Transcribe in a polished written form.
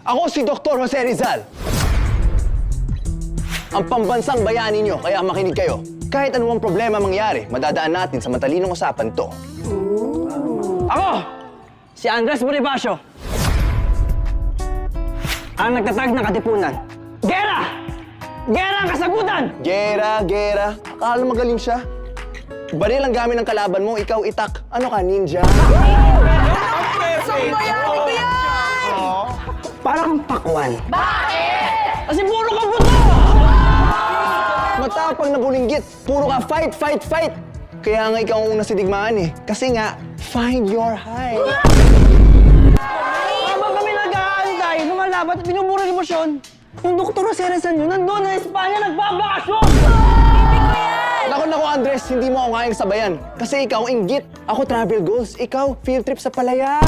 Ako si Dr. Jose Rizal. Ang pambansang bayani nyo, kaya makinig kayo. Kahit anumang problema mangyari, madadaan natin sa matalinong usapan to. Ako! Si Andres Bonifacio. Ang nagtatag ng Katipunan. Gera! Gera ang kasagutan! Gera. Akala magaling siya. Baril ang gamit ng kalaban mo, ikaw itak. Ano ka, ninja? Para kang pakwan. Bakit? Kasi puro ka buto! Matapang na bulinggit. Puro ka fight. Kaya nga ikaw ang una sa digmaan eh. Kasi nga, find your high. Habang kami nag-aantay, lumalaban at binumura ng emosyon, yung Dr. Jose Rizal nyo, nandun na Espanya, nagbabakasyon! Naku, Andres, hindi mo ako ngayang sabayan. Kasi ikaw, inggit. Ako, travel goals. Ikaw, field trip sa palayan.